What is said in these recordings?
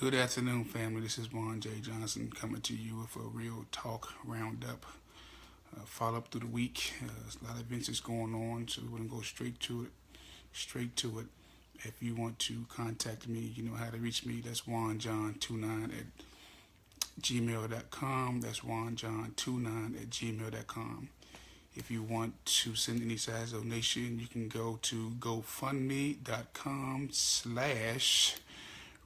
Good afternoon, family. This is Juan J. Johnson coming to you with a real talk roundup. Follow up through the week. A lot of events is going on, so we're going to go straight to it. If you want to contact me, you know how to reach me. That's JuanJohn29 at gmail.com. That's JuanJohn29 at gmail.com. If you want to send any size donation, you can go to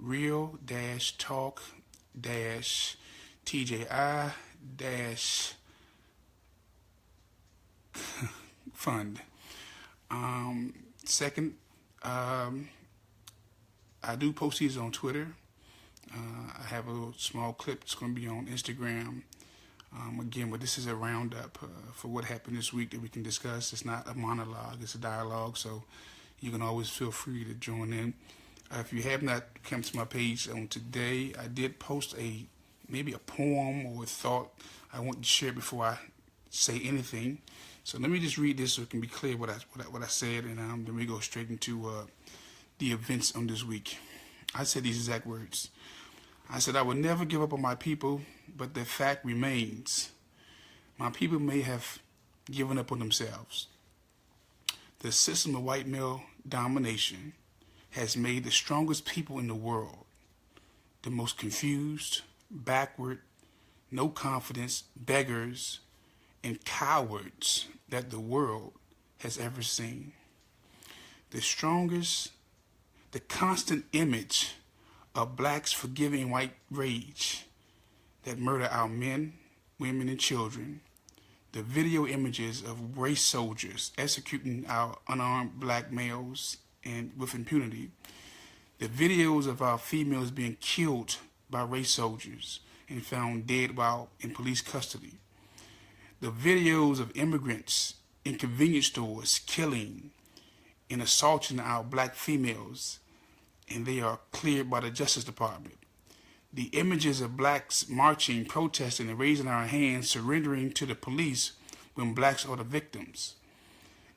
real-talk-fund. Second, I do post these on Twitter. I have a little small clip that's going to be on Instagram. Again, but this is a roundup for what happened this week that we can discuss. It's not a monologue, it's a dialogue, so you can always feel free to join in. If you have not come to my page on today, I did post maybe a poem or a thought I want to share before I say anything. So let me just read this so it can be clear what I said, and then we go straight into the events on this week. I said these exact words. I said, I will never give up on my people, but the fact remains, my people may have given up on themselves. The system of white male domination has made the strongest people in the world the most confused, backward, no confidence, beggars, and cowards that the world has ever seen. The constant image of blacks forgiving white rage that murder our men, women, and children, the video images of race soldiers executing our unarmed black males and with impunity, the videos of our females being killed by race soldiers and found dead while in police custody, the videos of immigrants in convenience stores killing and assaulting our black females, and they are cleared by the Justice Department. The images of blacks marching, protesting, and raising our hands, surrendering to the police when blacks are the victims.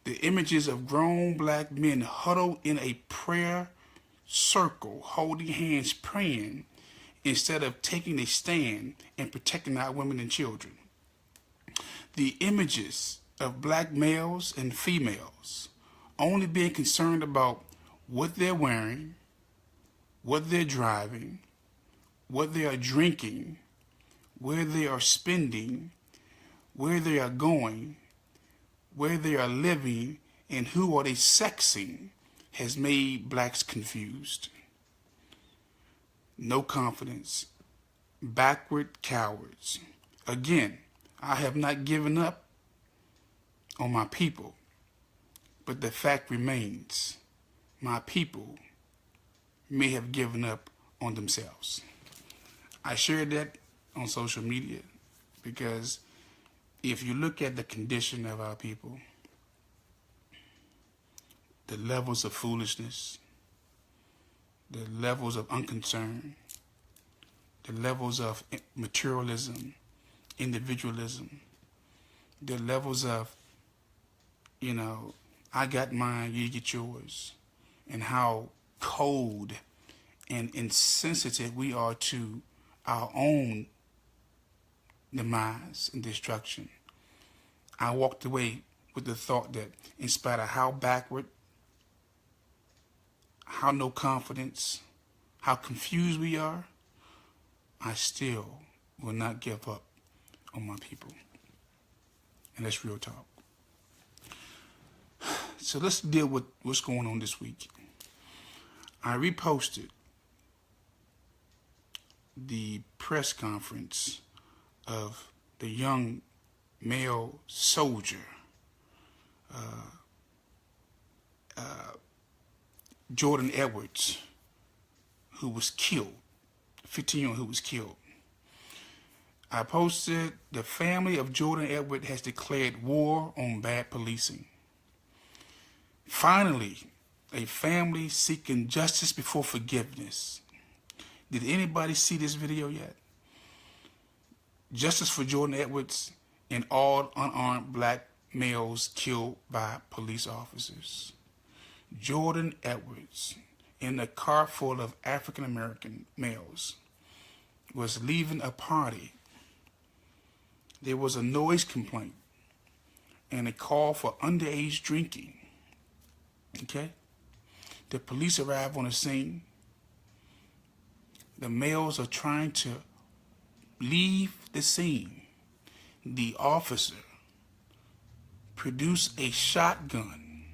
The images of grown black men huddled in a prayer circle, holding hands, praying, instead of taking a stand and protecting our women and children. The images of black males and females only being concerned about what they're wearing, what they're driving, what they are drinking, where they are spending, where they are going, where they are living, and who are they sexing, has made blacks confused. No confidence, backward cowards. Again, I have not given up on my people, but the fact remains, my people may have given up on themselves. I shared that on social media because if you look at the condition of our people, the levels of foolishness, the levels of unconcern, the levels of materialism, individualism, the levels of, I got mine, you get yours, and how cold and insensitive we are to our own demise and destruction. I walked away with the thought that in spite of how backward, how no confidence, how confused we are, I still will not give up on my people. And that's real talk. So let's deal with what's going on this week. I reposted the press conference of the young male soldier, Jordan Edwards, who was killed, 15-year-old who was killed. I posted, the family of Jordan Edwards has declared war on bad policing. Finally, a family seeking justice before forgiveness. Did anybody see this video yet? Justice for Jordan Edwards and all unarmed black males killed by police officers. Jordan Edwards in a car full of African American males was leaving a party. There was a noise complaint and a call for underage drinking. Okay? The police arrive on the scene. The males are trying to leave the scene. The officer produced a shotgun,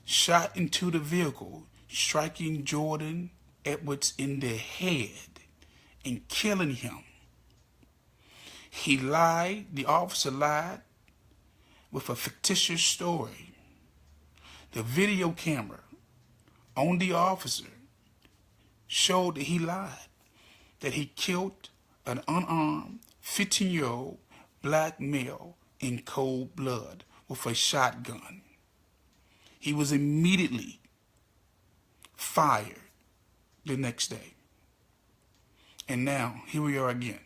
shot into the vehicle, striking Jordan Edwards in the head and killing him. He lied, the officer lied with a fictitious story. The video camera on the officer showed that he lied, that he killed an unarmed 15-year-old black male in cold blood with a shotgun. He was immediately fired the next day. And now, here we are again,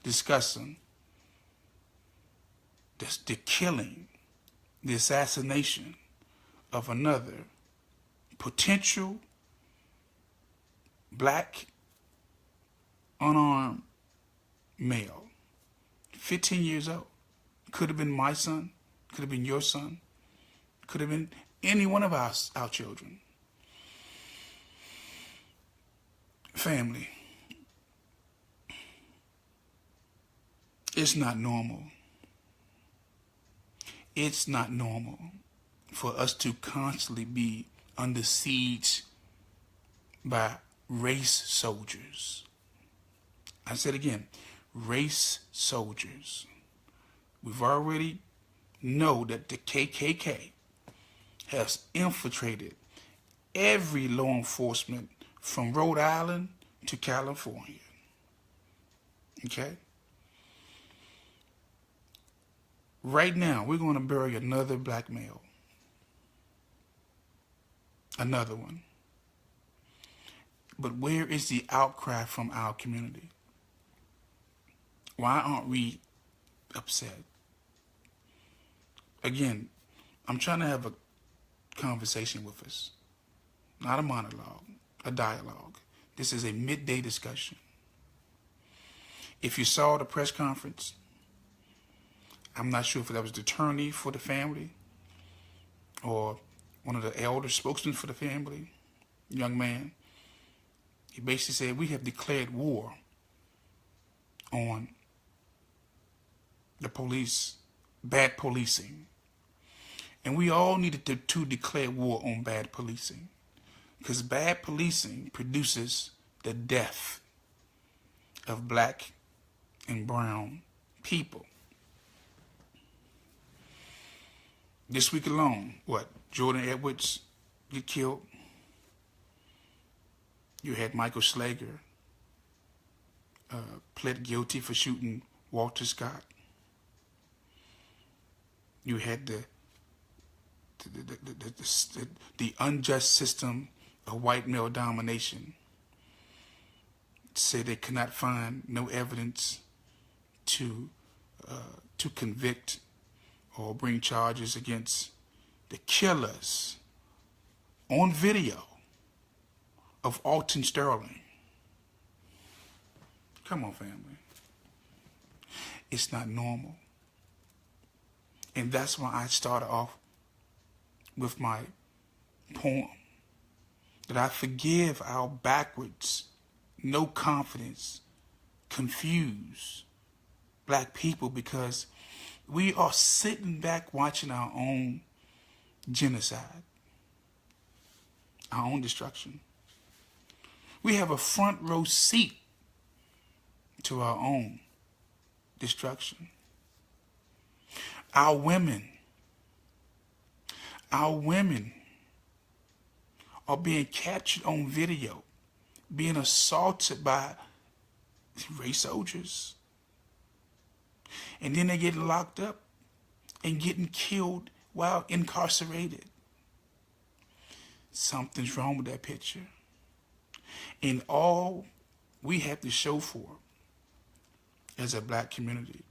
discussing the killing, the assassination of another potential black unarmed male, 15 years old. Could have been my son, could have been your son, could have been any one of our children. Family, it's not normal. It's not normal for us to constantly be under siege by race soldiers. I said again, race soldiers. We've already know that the KKK has infiltrated every law enforcement from Rhode Island to California. Okay? Right now, we're going to bury another black male. Another one. But where is the outcry from our community? Why aren't we upset? Again, I'm trying to have a conversation with us. Not a monologue, a dialogue. This is a midday discussion. If you saw the press conference, I'm not sure if that was the attorney for the family or one of the elder spokesmen for the family, young man. He basically said, we have declared war on the police, bad policing. And we all needed to declare war on bad policing, because bad policing produces the death of black and brown people. This week alone, Jordan Edwards get killed. You had Michael Slager pled guilty for shooting Walter Scott. You had the unjust system of white male domination. Say they could not find no evidence to convict or bring charges against the killers on video of Alton Sterling. Come on, family. It's not normal. And that's why I started off with my poem, that I forgive our backwards, no confidence, confused black people, because we are sitting back watching our own genocide, our own destruction. We have a front row seat to our own destruction. Our women are being captured on video, being assaulted by race soldiers. And then they get locked up and getting killed while incarcerated. Something's wrong with that picture. And all we have to show for as a black community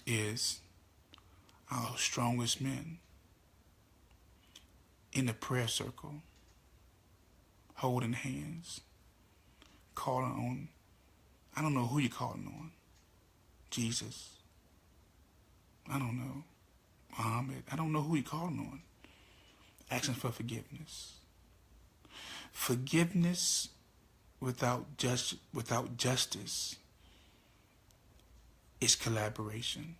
is our strongest men in the prayer circle, holding hands, calling on, I don't know who you're calling on. Jesus. I don't know. Muhammad. I don't know who you're calling on. Asking for forgiveness. Forgiveness without justice is collaboration.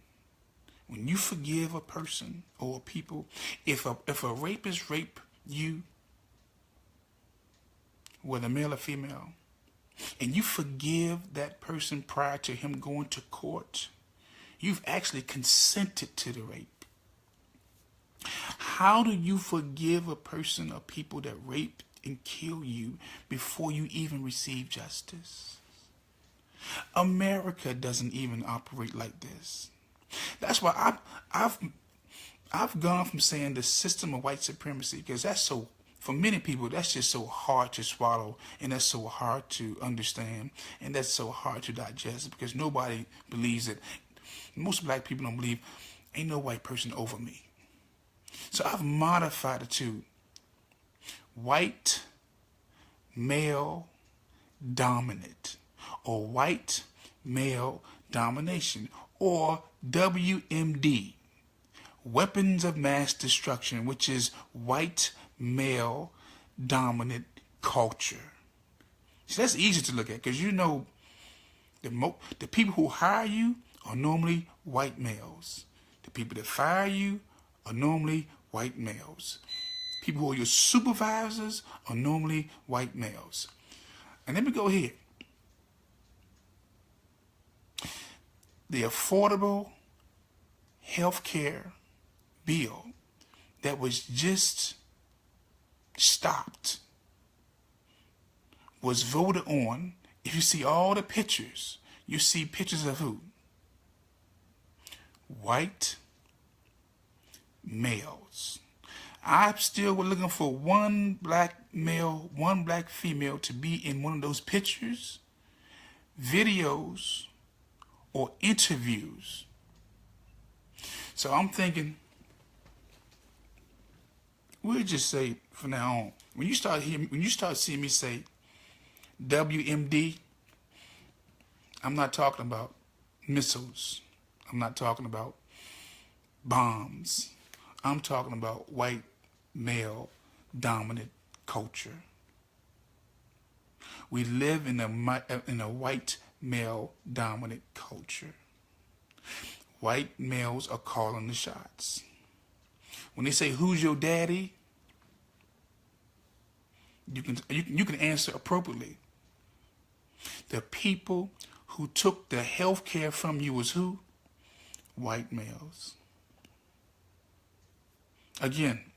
When you forgive a person or people, if a rapist rape you, whether male or female, and you forgive that person prior to him going to court, you've actually consented to the rape. How do you forgive a person or people that rape and kill you before you even receive justice? America doesn't even operate like this. That's why I've gone from saying the system of white supremacy, because that's so, for many people, that's just so hard to swallow, and that's so hard to understand, and that's so hard to digest, because nobody believes it. Most black people don't believe, ain't no white person over me. So I've modified it to white male dominant, or white male domination, or WMD, weapons of mass destruction, which is white male dominant culture. So that's easy to look at, because you know the people who hire you are normally white males. The people that fire you are normally white males. People who are your supervisors are normally white males. And let me go here. The Affordable Health Care bill that was just stopped was voted on. If you see all the pictures, you see pictures of who? White males. I'm still looking for one black male, one black female to be in one of those pictures, videos, or interviews. So I'm thinking, we'll just say from now on, when you start seeing me say WMD, I'm not talking about missiles. I'm not talking about bombs. I'm talking about white male dominant culture. We live in a white male dominant culture. White males are calling the shots. When they say, "Who's your daddy?" you can answer appropriately. The people who took the health care from you was who? White males. Again,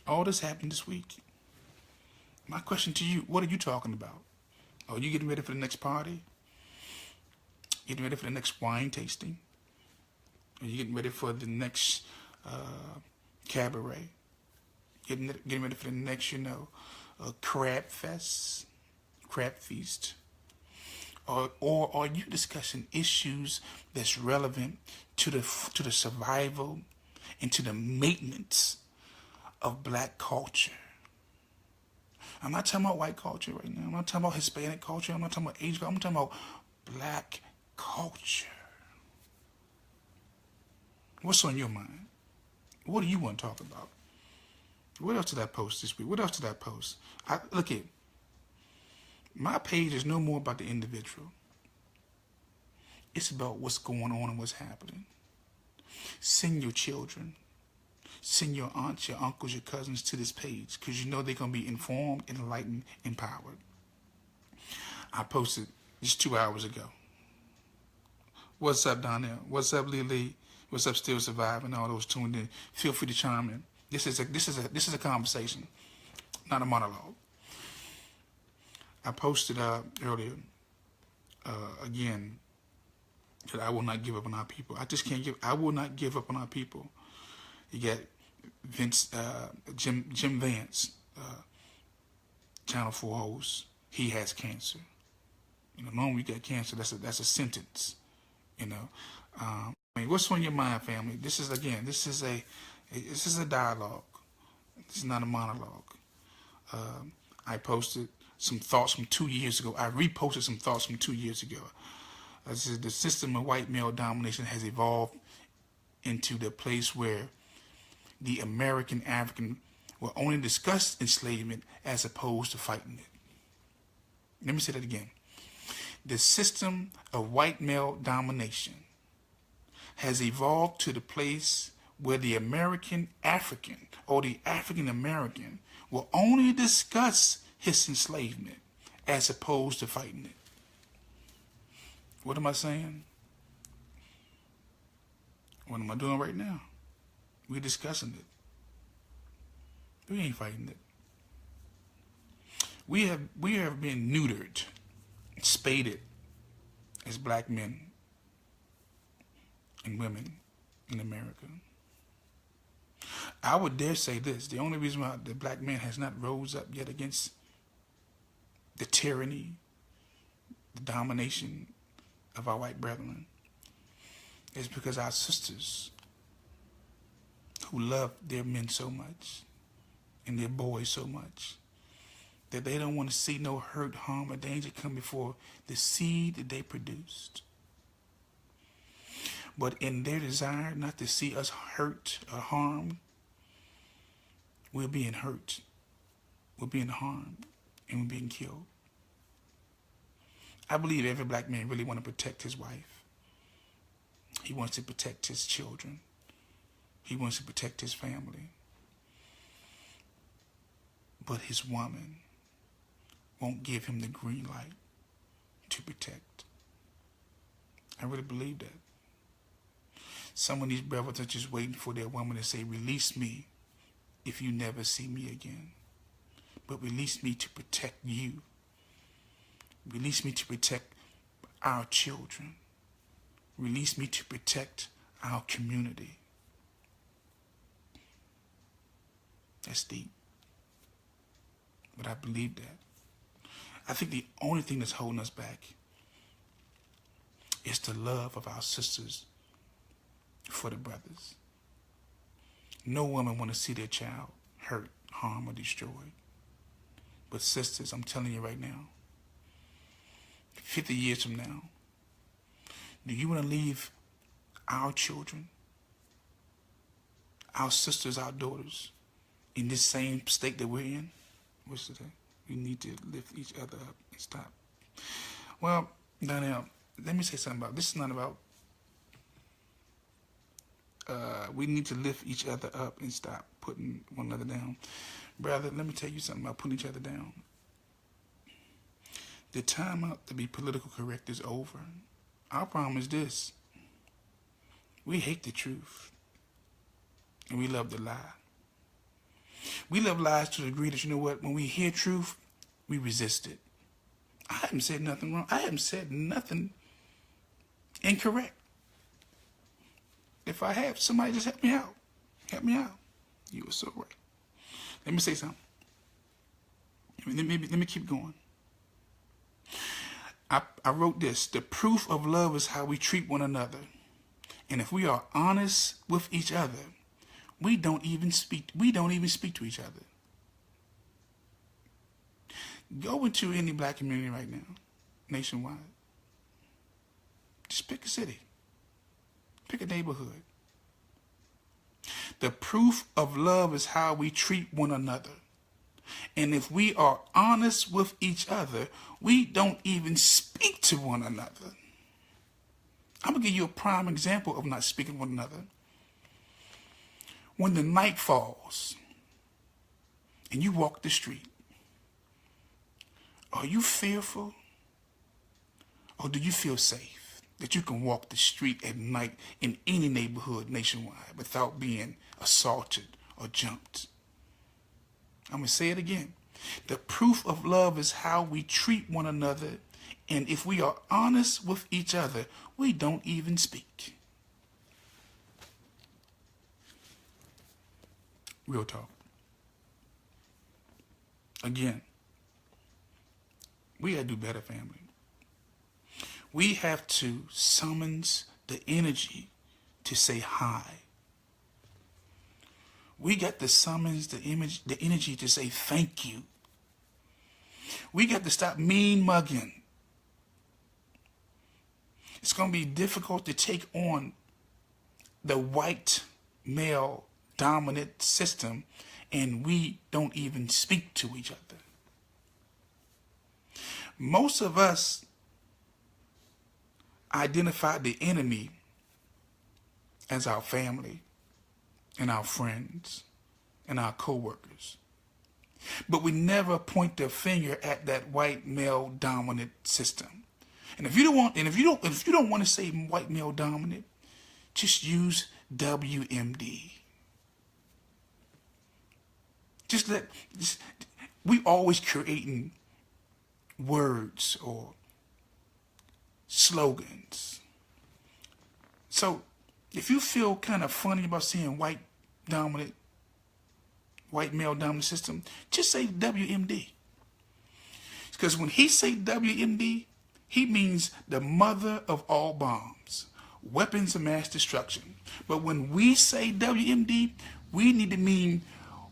all this happened this week. My question to you, what are you talking about? Are you getting ready for the next party? Getting ready for the next wine tasting? Are you getting ready for the next cabaret? Getting ready for the next, crab fest, crab feast? Or are you discussing issues that's relevant to the survival and to the maintenance of black culture? I'm not talking about white culture right now. I'm not talking about Hispanic culture. I'm not talking about Asian culture. I'm talking about black culture. What's on your mind? What do you want to talk about? What else did I post this week? What else did I post? Look at my page is no more about the individual. It's about what's going on and what's happening. Send your children, send your aunts, your uncles, your cousins to this page, because you know they're going to be informed, enlightened, empowered. I posted just 2 hours ago. What's up, Donnell? What's up, Lily? What's up, Still Surviving? All those tuned in. Feel free to chime in. This is a conversation, not a monologue. I posted earlier again that I will not give up on our people. I will not give up on our people. You got Jim Vance, Channel 4 host. He has cancer. Normally you got cancer. That's a sentence. What's on your mind, family? This is a dialogue. This is not a monologue. I posted some thoughts from 2 years ago. I reposted some thoughts from 2 years ago. I said the system of white male domination has evolved into the place where the American African will only discuss enslavement as opposed to fighting it. Let me say that again. The system of white male domination has evolved to the place where the American African or the African American will only discuss his enslavement as opposed to fighting it. What am I saying? What am I doing right now? We're discussing it. We ain't fighting it. We have been neutered, spaded as black men and women in America. I would dare say this: the only reason why the black man has not rose up yet against the tyranny, the domination of our white brethren is because our sisters who love their men so much and their boys so much that they don't want to see no hurt, harm, or danger come before the seed that they produced. But in their desire not to see us hurt or harmed, we're being hurt, we're being harmed, and we're being killed. I believe every black man really wants to protect his wife. He wants to protect his children. He wants to protect his family. But his woman won't give him the green light to protect. I really believe that. Some of these brothers are just waiting for their woman to say, release me if you never see me again. But release me to protect you. Release me to protect our children. Release me to protect our community. That's deep. But I believe that. I think the only thing that's holding us back is the love of our sisters for the brothers. No woman want to see their child hurt, harmed, or destroyed. But sisters, I'm telling you right now, 50 years from now, do you want to leave our children, our sisters, our daughters, in this same state that we're in? What's today? We need to lift each other up and stop. Well, Donnell, let me say something about this. Is not about we need to lift each other up and stop putting one another down. Brother, let me tell you something about putting each other down. The time out to be political correct is over. Our problem is this: we hate the truth and we love the lie. We love lies to the degree that, you know what, when we hear truth, we resist it. I haven't said nothing wrong. I haven't said nothing incorrect. If I have, somebody just help me out. Help me out. You were so right. Let me say something. Let me keep going. I wrote this: the proof of love is how we treat one another. And if we are honest with each other, we don't even speak to each other. Go into any black community right now, nationwide. Just pick a city. Pick a neighborhood. The proof of love is how we treat one another. And if we are honest with each other, we don't even speak to one another. I'm going to give you a prime example of not speaking to one another. When the night falls and you walk the street, are you fearful or do you feel safe that you can walk the street at night in any neighborhood nationwide without being assaulted or jumped? I'm going to say it again. The proof of love is how we treat one another, and if we are honest with each other, we don't even speak. Real talk. Again, we got to do better, family. We have to summons the energy to say hi. We got the summons, the energy to say thank you. We got to stop mean mugging. It's going to be difficult to take on the white male dominant system, and we don't even speak to each other. Most of us identify the enemy as our family and our friends and our co-workers. But we never point the finger at that white male dominant system. And if you don't want to say white male dominant, just use WMD. We always creating words or slogans. So if you feel kind of funny about saying white male dominant system, just say WMD. Because when he say WMD, he means the mother of all bombs, weapons of mass destruction. But when we say WMD, we need to mean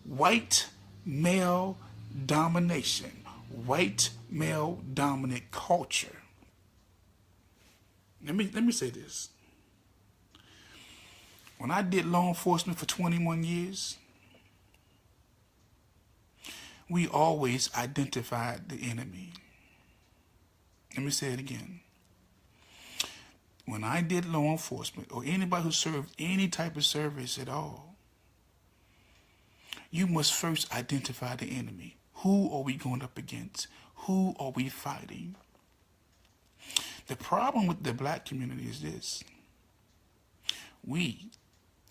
white male domination, white male dominant culture. Let me say this. When I did law enforcement for 21 years, we always identified the enemy. Let me say it again. When I did law enforcement, or anybody who served any type of service at all, you must first identify the enemy. Who are we going up against? Who are we fighting? The problem with the black community is this. We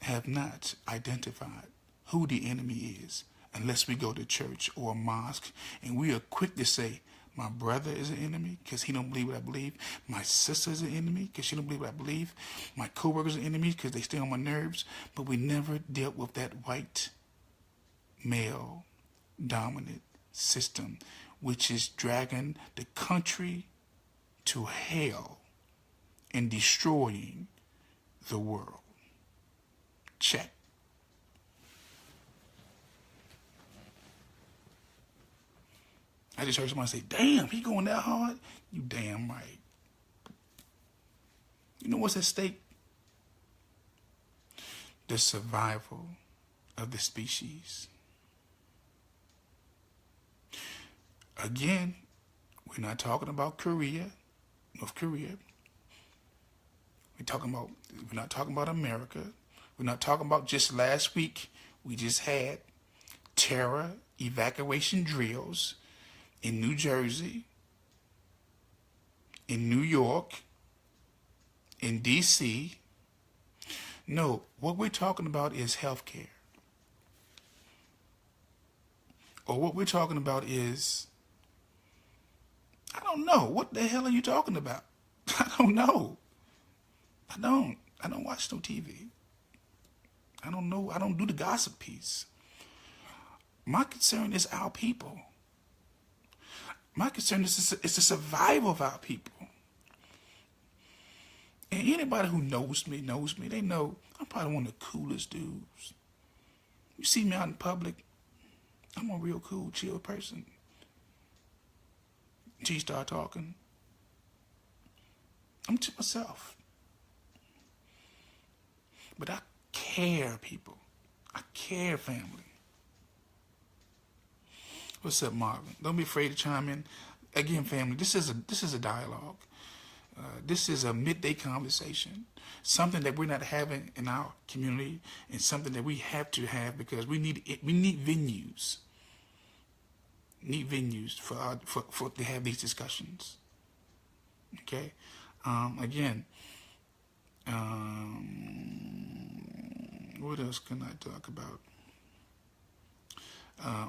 have not identified who the enemy is unless we go to church or a mosque, and we are quick to say, my brother is an enemy because he don't believe what I believe. My sister is an enemy because she don't believe what I believe. My co-workers are enemies because they stay on my nerves. But we never dealt with that white male dominant system, which is dragging the country to hell and destroying the world. Check. I just heard somebody say, damn, he going that hard? You damn right. You know what's at stake? The survival of the species. Again, we're not talking about Korea, North Korea. We're not talking about America. We're not talking about just last week. We just had terror evacuation drills in New Jersey, in New York, in D.C. No, what we're talking about is healthcare. Or what we're talking about is, I don't know. What the hell are you talking about? I don't know. I don't watch no TV. I don't know. I don't do the gossip piece. My concern is our people. My concern is the survival of our people. And anybody who knows me, they know I'm probably one of the coolest dudes. You see me out in public, I'm a real cool, chill person. Until you start talking, I'm to myself. But I care, people. I care, family. What's up, Marvin? Don't be afraid to chime in. Again, family, this is a dialogue. This is a midday conversation. Something that we're not having in our community, and something that we have to have because we need venues. Need venues for to have these discussions. Okay. Again. What else can I talk about?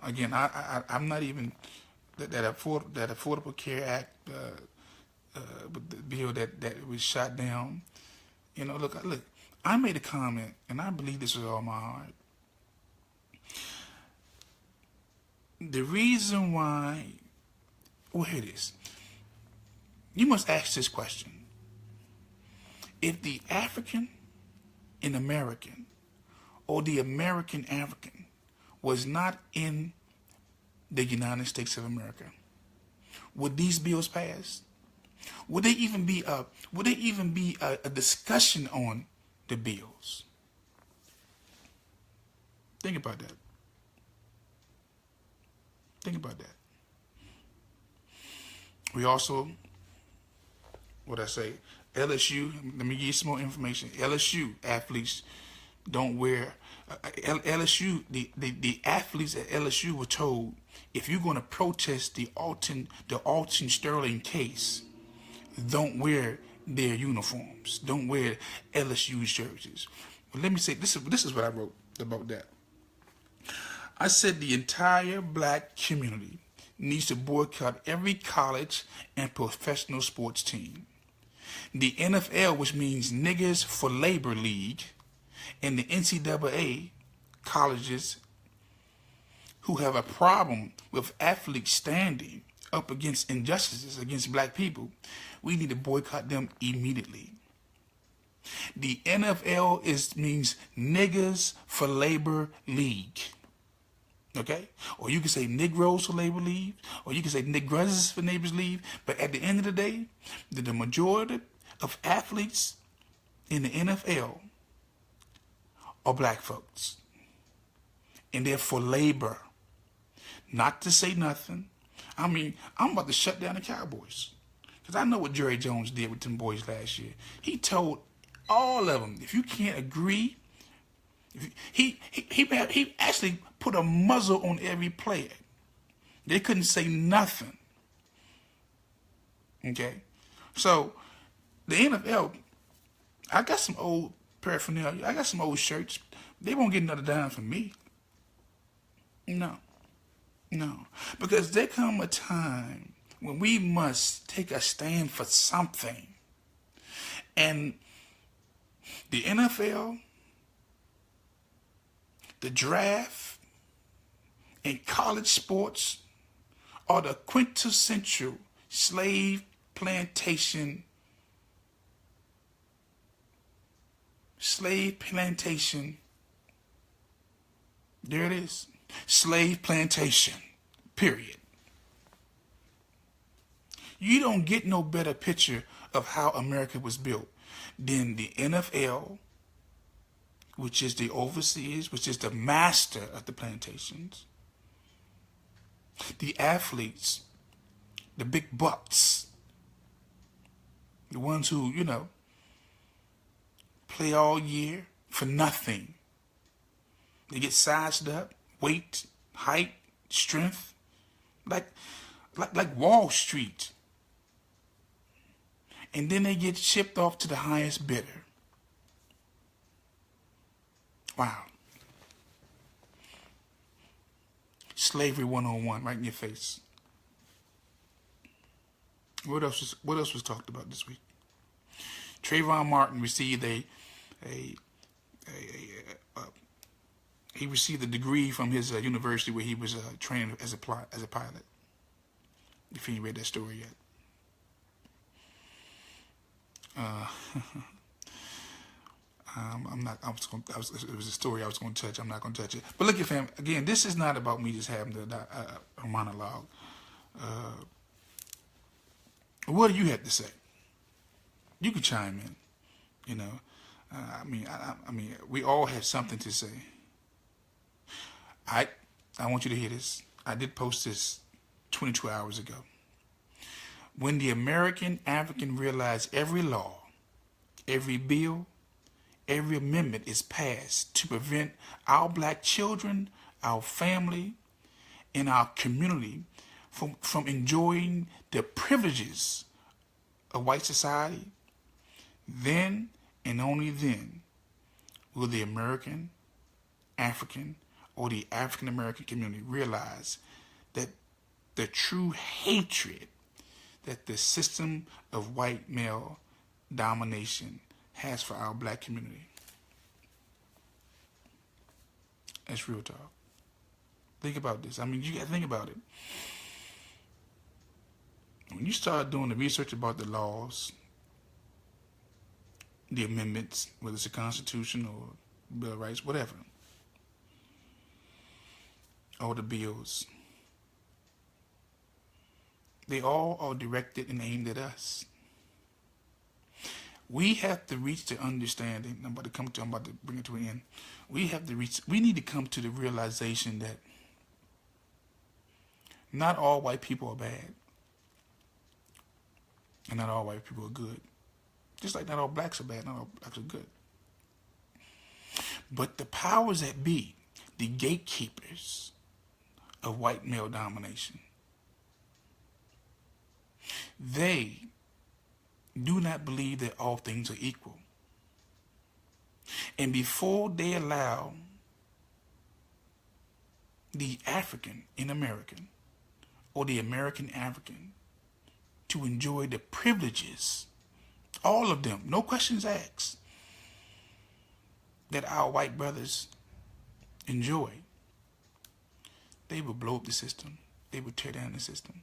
Again, I'm not even that Affordable Care Act, the bill that was shot down. You know, look. I made a comment, and I believe this with all my heart. The reason why, well, here it is. You must ask this question: if the African and American, or the American African, was not in the United States of America, would these bills pass? Would there even be a discussion on the bills? Think about that. Think about that. We also, what I say, LSU, let me give you some more information. LSU athletes don't wear, LSU, the athletes at LSU were told, if you're going to protest the Alton Sterling case, don't wear their uniforms. Don't wear LSU jerseys. But let me say, this is what I wrote about that. I said the entire black community needs to boycott every college and professional sports team. The NFL, which means Niggers for Labor League, and the NCAA colleges who have a problem with athletes standing up against injustices against black people, we need to boycott them immediately. The NFL means Niggers for Labor League. Okay? Or you can say Negroes for Labor League, or you can say Negresses for Neighbors League, but at the end of the day, the majority of athletes in the NFL are black folks. And they're for labor. Not to say nothing. I mean, I'm about to shut down the Cowboys. Because I know what Jerry Jones did with them boys last year. He told all of them, if you can't agree, he actually put a muzzle on every player. They couldn't say nothing. Okay? So, the NFL, I got some old paraphernalia. I got some old shirts. They won't get another dime from me. No. No. Because there come a time when we must take a stand for something. And the NFL, the draft, and college sports are the quintessential slave plantation. There it is. Slave plantation. Period. You don't get no better picture of how America was built than the NFL, which is the overseers, which is the master of the plantations. The athletes, the big bucks, the ones who, play all year for nothing. They get sized up, weight, height, strength, like Wall Street. And then they get shipped off to the highest bidder. Wow. Slavery 101 right in your face. What else was talked about this week? Trayvon Martin received he received a degree from his university where he was trained as a pilot. If you read that story yet. It was a story I was going to touch. I'm not going to touch it. But look at fam. Again, this is not about me just having a monologue. What do you have to say? You can chime in. I mean, we all have something to say. I want you to hear this. I did post this 22 hours ago. When the American African realize every law, every bill, every amendment is passed to prevent our black children, our family, and our community from enjoying the privileges of white society, then and only then will the American, African, or the African American community realize that the true hatred that the system of white male domination has for our black community. That's real talk. Think about this. I mean, you got to think about it. When you start doing the research about the laws, the amendments, whether it's the Constitution or Bill of Rights, whatever, all the bills, they all are directed and aimed at us. We have to reach the understanding. I'm about to bring it to an end. We need to come to the realization that not all white people are bad. And not all white people are good. Just like not all blacks are bad, not all blacks are good. But the powers that be, the gatekeepers of white male domination, they do not believe that all things are equal. And before they allow the African in American or the American African to enjoy the privileges, all of them, no questions asked, that our white brothers enjoy, they will blow up the system. They will tear down the system.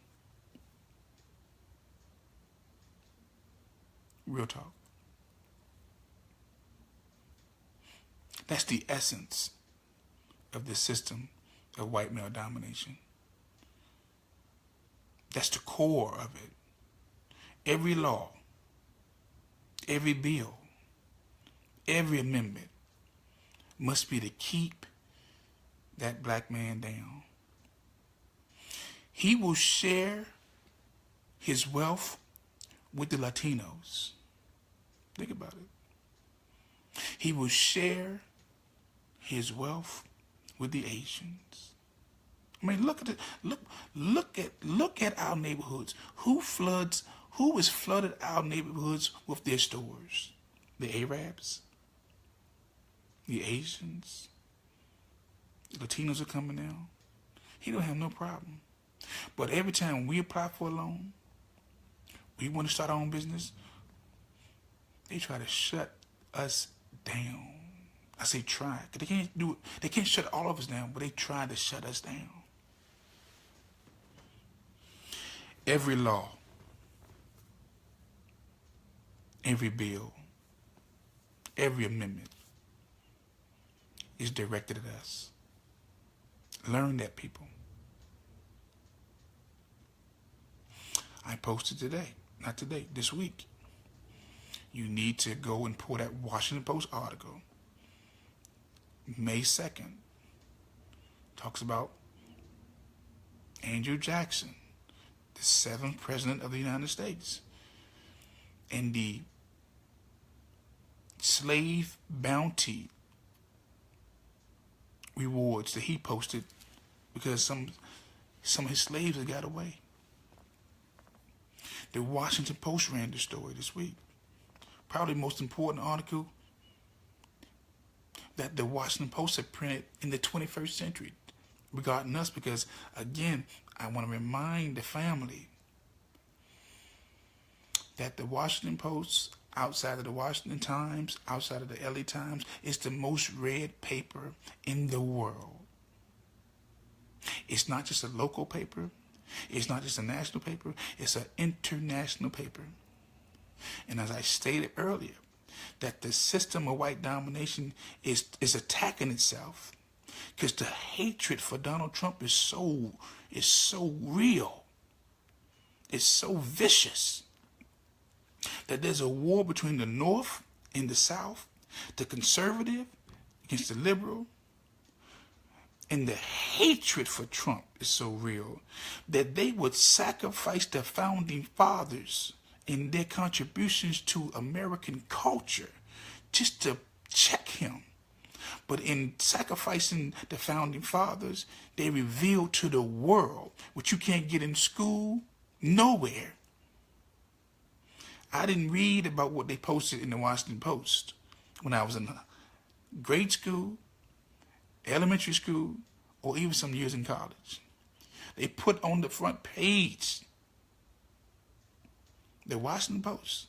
Real talk. That's the essence of the system of white male domination. That's the core of it. Every law, every bill, every amendment must be to keep that black man down. He will share his wealth with the Latinos. Think about it. He will share his wealth with the Asians. I mean, look at it. Look at our neighborhoods. Who has flooded our neighborhoods with their stores? The Arabs, the Asians, the Latinos are coming now. He don't have no problem. But every time we apply for a loan, we want to start our own business, they try to shut us down. I say try, because they can't do it. They can't shut all of us down, but they try to shut us down. Every law, every bill, every amendment is directed at us. Learn that, people. I posted this week. You need to go and pull that Washington Post article. May 2nd. Talks about Andrew Jackson, the 7th president of the United States, and the slave bounty rewards that he posted because some of his slaves had got away. The Washington Post ran the story this week. Probably the most important article that the Washington Post had printed in the 21st century regarding us, because, again, I want to remind the family that the Washington Post, outside of the Washington Times, outside of the LA Times, is the most read paper in the world. It's not just a local paper. It's not just a national paper. It's an international paper. And as I stated earlier, that the system of white domination is attacking itself, because the hatred for Donald Trump is so real. It's so vicious that there's a war between the North and the South, the conservative against the liberal. And the hatred for Trump is so real that they would sacrifice the founding fathers and their contributions to American culture just to check him. But in sacrificing the founding fathers, they revealed to the world what you can't get in school, nowhere. I didn't read about what they posted in the Washington Post when I was in grade school, elementary school, or even some years in college. They put on the front page, the Washington Post,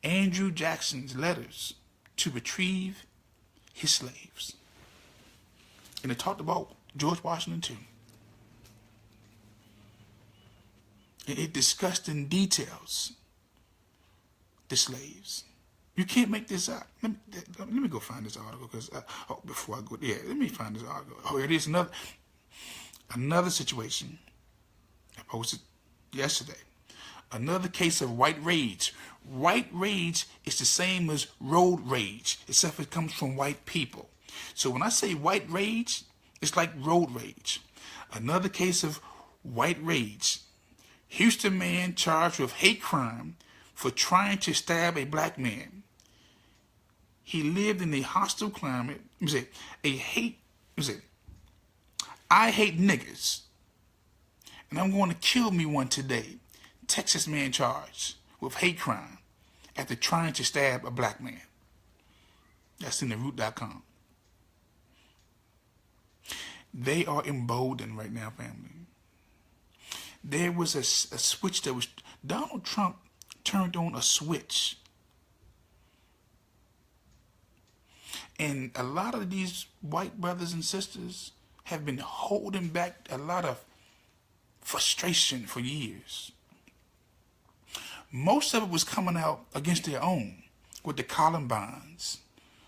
Andrew Jackson's letters to retrieve his slaves. And it talked about George Washington too. And it discussed in details the slaves. You can't make this up. Let me go find this article because before I go there, let me find this article. Oh, it is another situation I posted yesterday. Another case of white rage. White rage is the same as road rage, except it comes from white people. So when I say white rage, it's like road rage. Another case of white rage. Houston man charged with hate crime for trying to stab a black man. He lived in a hostile climate. I hate niggers, and I'm going to kill me one today. Texas man charged with hate crime after trying to stab a black man. That's in the root.com. They are emboldened right now, family. There was a switch that was, Donald Trump turned on a switch. And a lot of these white brothers and sisters have been holding back a lot of frustration for years. Most of it was coming out against their own, with the Columbines,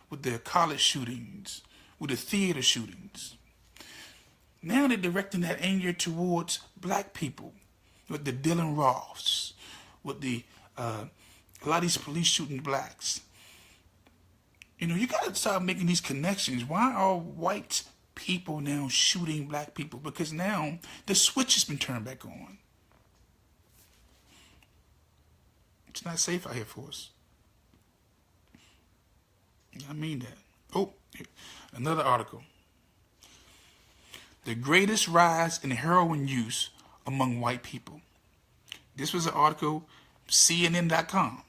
with the college shootings, with the theater shootings. Now they're directing that anger towards black people, with the Dylan Roths, with the a lot of these police shooting blacks. You know, you got to start making these connections. Why are white people now shooting black people? Because now the switch has been turned back on. It's not safe out here for us. I mean that. Oh, another article. The greatest rise in heroin use among white people. This was an article, CNN.com.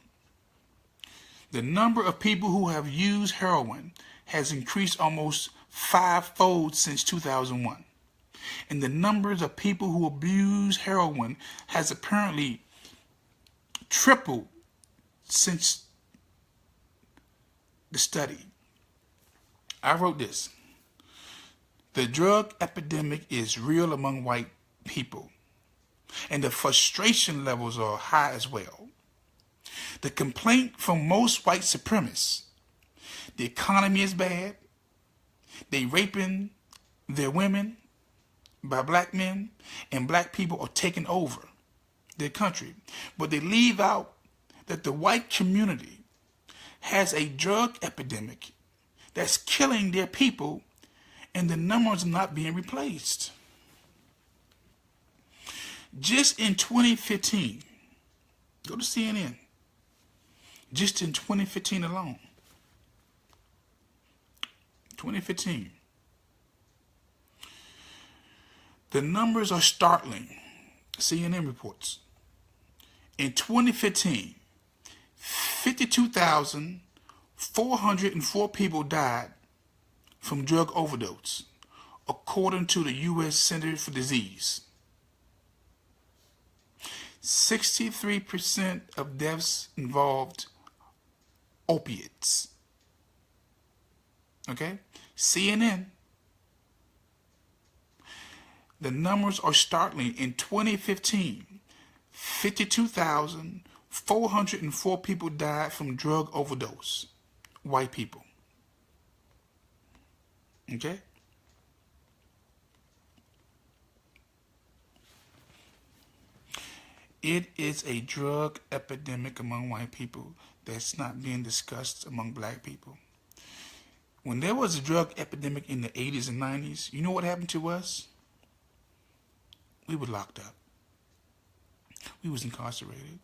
The number of people who have used heroin has increased almost 5-fold since 2001. And the numbers of people who abuse heroin has apparently tripled since the study. I wrote this. The drug epidemic is real among white people, and the frustration levels are high as well. The complaint from most white supremacists: the economy is bad, they raping their women by black men, and black people are taking over their country. But they leave out that the white community has a drug epidemic that's killing their people, and the numbers are not being replaced. Just in 2015, go to CNN, just in 2015 alone, 2015, the numbers are startling. CNN reports. In 2015, 52,404 people died from drug overdose, according to the U.S. Center for Disease. 63% of deaths involved opiates. Okay? CNN. The numbers are startling. In 2015, 52,404 people died from drug overdose. White people. Okay? It is a drug epidemic among white people that's not being discussed among black people. When there was a drug epidemic in the 80s and 90s, you know what happened to us? We were locked up. We was incarcerated.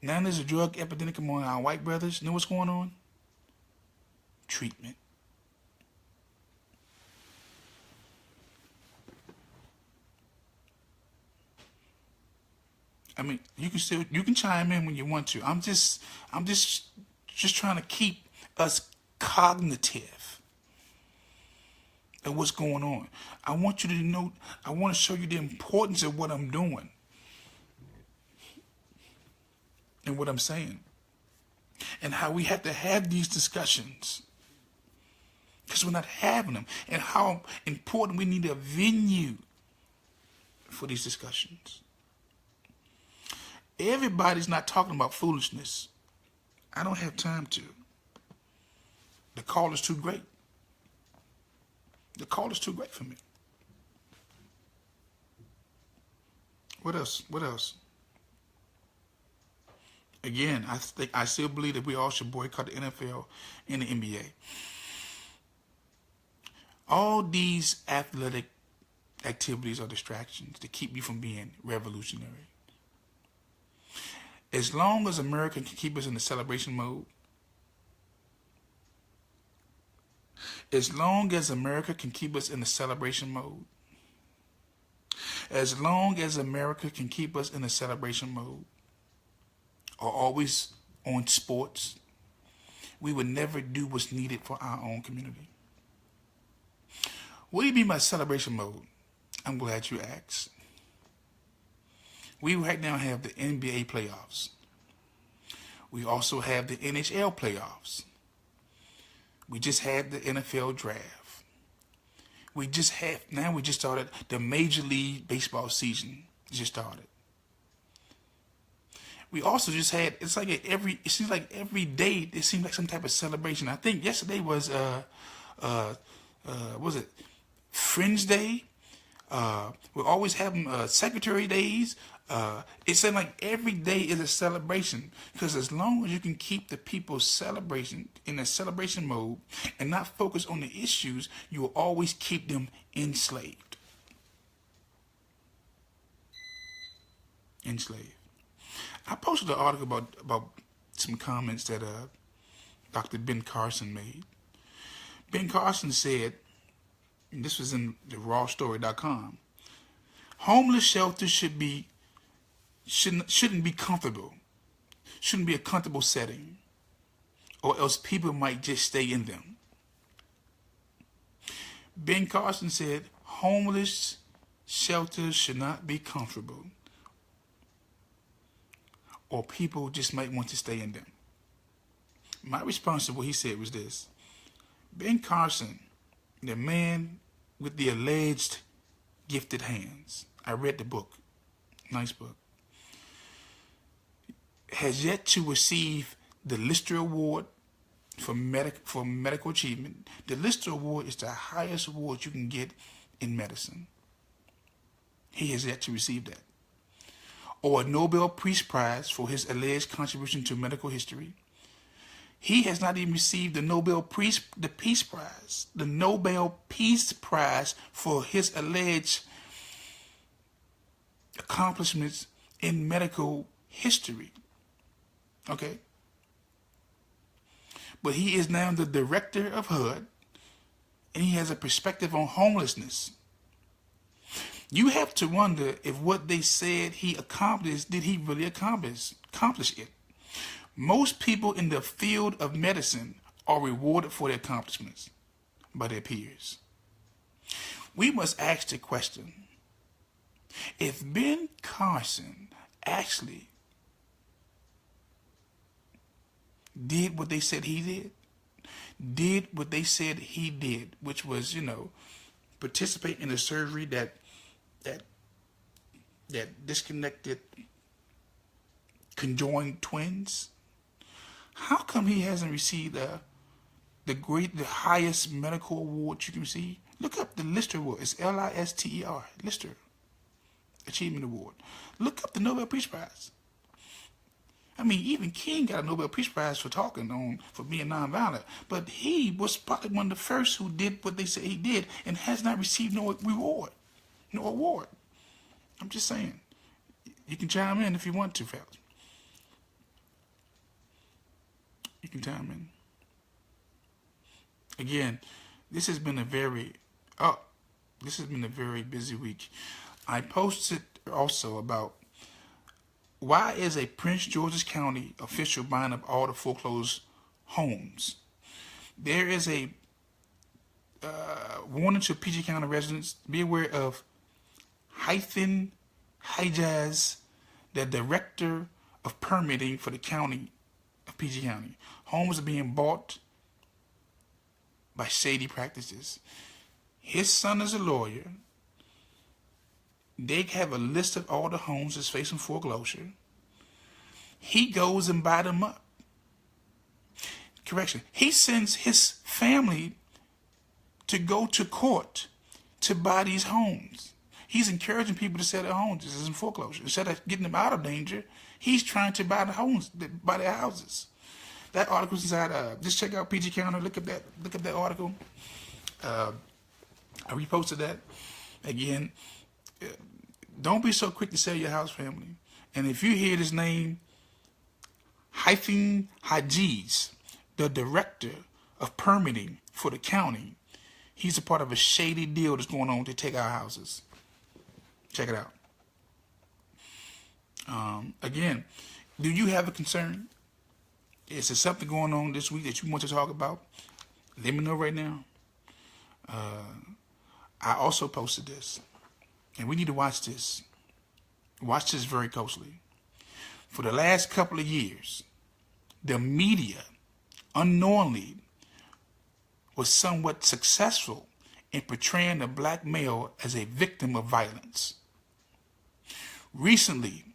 Now there's a drug epidemic among our white brothers. You know what's going on? Treatment. I mean, you can chime in when you want to. I'm just trying to keep us cognitive of what's going on. I want you to know, I want to show you the importance of what I'm doing and what I'm saying, and how we have to have these discussions because we're not having them, and how important we need a venue for these discussions. Everybody's not talking about foolishness. I don't have time to. The call is too great. The call is too great for me. What else? What else? Again, I still believe that we all should boycott the NFL and the NBA. All these athletic activities are distractions to keep you from being revolutionary. As long as America can keep us in the celebration mode, as long as America can keep us in the celebration mode, as long as America can keep us in the celebration mode, or always on sports, we would never do what's needed for our own community. What do you mean by celebration mode? I'm glad you asked. We right now have the NBA playoffs. We also have the NHL playoffs. We just had the NFL draft. We just started the Major League Baseball season. Just started. We also just had, it seems like every day it seems like some type of celebration. I think yesterday was Friends Day? We're always having Secretary Days. It seems like every day is a celebration, because as long as you can keep the people celebrating in a celebration mode and not focus on the issues, you will always keep them enslaved. I posted an article about some comments that Dr. Ben Carson made. Ben Carson said, and this was in the rawstory.com, homeless shelters shouldn't be comfortable. Shouldn't be a comfortable setting, or else people might just stay in them. Ben Carson said homeless shelters should not be comfortable, or people just might want to stay in them. My response to what he said was this: Ben Carson, the man with the alleged gifted hands, I read the book, nice book, has yet to receive the Lister Award for medical achievement. The Lister Award is the highest award you can get in medicine. He has yet to receive that. Or a Nobel Peace Prize for his alleged contribution to medical history. He has not even received the Nobel Peace Prize. The Nobel Peace Prize for his alleged accomplishments in medical history. Okay? But he is now the director of HUD, and he has a perspective on homelessness. You have to wonder if what they said he accomplished, did he really accomplish it? Most people in the field of medicine are rewarded for their accomplishments by their peers. We must ask the question, if Ben Carson actually did what they said he did what they said he did, which was, participate in a surgery that disconnected conjoined twins, how come he hasn't received the highest medical award you can receive? Look up the Lister Award. It's Lister, Lister Achievement Award. Look up the Nobel Peace Prize. I mean, even King got a Nobel Peace Prize for being nonviolent, but he was probably one of the first who did what they said he did and has not received no reward, no award. I'm just saying. You can chime in if you want to, fellas. You can chime in. Again, this has been a very busy week. I posted also about why is a Prince George's County official buying up all the foreclosed homes. There is a warning to PG County residents: be aware of Hythen Hijaz, the director of permitting for the county of PG County. Homes are being bought by shady practices. His son is a lawyer. They have a list of all the homes that's facing foreclosure. He goes and buy them up. correction, he sends his family to go to court to buy these homes. He's encouraging people to sell their homes. This isn't foreclosure. Instead of getting them out of danger, he's trying to buy the homes, buy their houses. That article's inside. Just check out PG Counter. Look up that article. I reposted that. Again, don't be so quick to sell your house, family. And if you hear this name, Haitham Hajiz, the director of permitting for the county, he's a part of a shady deal that's going on to take our houses. Check it out. Again, do you have a concern? Is there something going on this week that you want to talk about? Let me know right now. I also posted this, and we need to watch this. Watch this very closely. For the last couple of years, the media unknowingly was somewhat successful in portraying the black male as a victim of violence. Recently,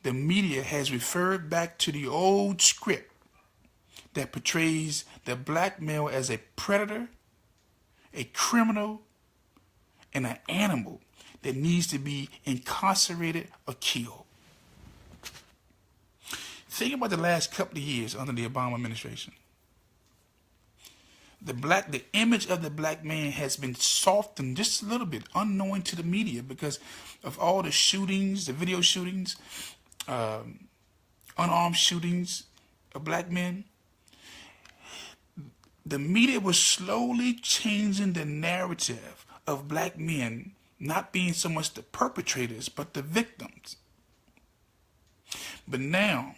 the media has referred back to the old script that portrays the black male as a predator, a criminal, and an animal that needs to be incarcerated or killed. Think about the last couple of years under the Obama administration. The image of the black man has been softened just a little bit, unknowing to the media, because of all the shootings, the video shootings, unarmed shootings of black men. The media was slowly changing the narrative of black men not being so much the perpetrators, but the victims. But now,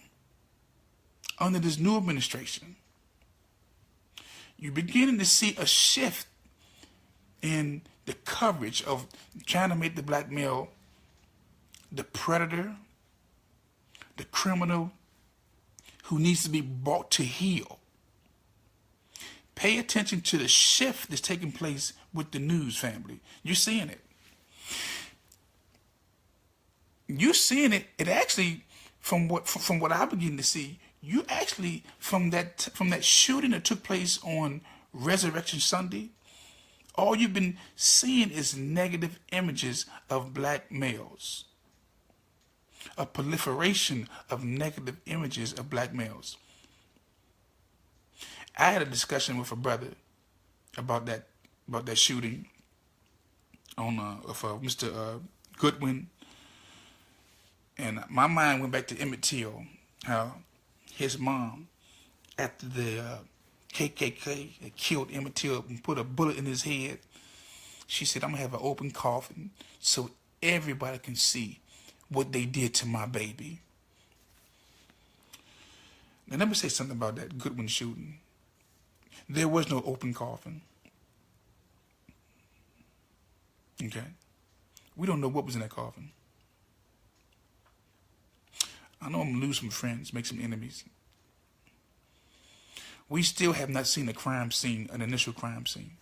under this new administration, you're beginning to see a shift in the coverage of trying to make the black male the predator, the criminal who needs to be brought to heel. Pay attention to the shift that's taking place with the news, family. You're seeing it. You're seeing it. It actually, from what I begin to see, you actually from that shooting that took place on Resurrection Sunday, all you've been seeing is negative images of black males. A proliferation of negative images of black males. I had a discussion with a brother about that shooting on of Mr. Goodwin, and my mind went back to Emmett Till, how his mom, after the KKK had killed Emmett Till and put a bullet in his head, she said, "I'm gonna have an open coffin so everybody can see what they did to my baby." Now let me say something about that Goodwin shooting. There was no open coffin. Okay? We don't know what was in that coffin. I know I'm going to lose some friends, make some enemies. We still have not seen a crime scene, an initial crime scene.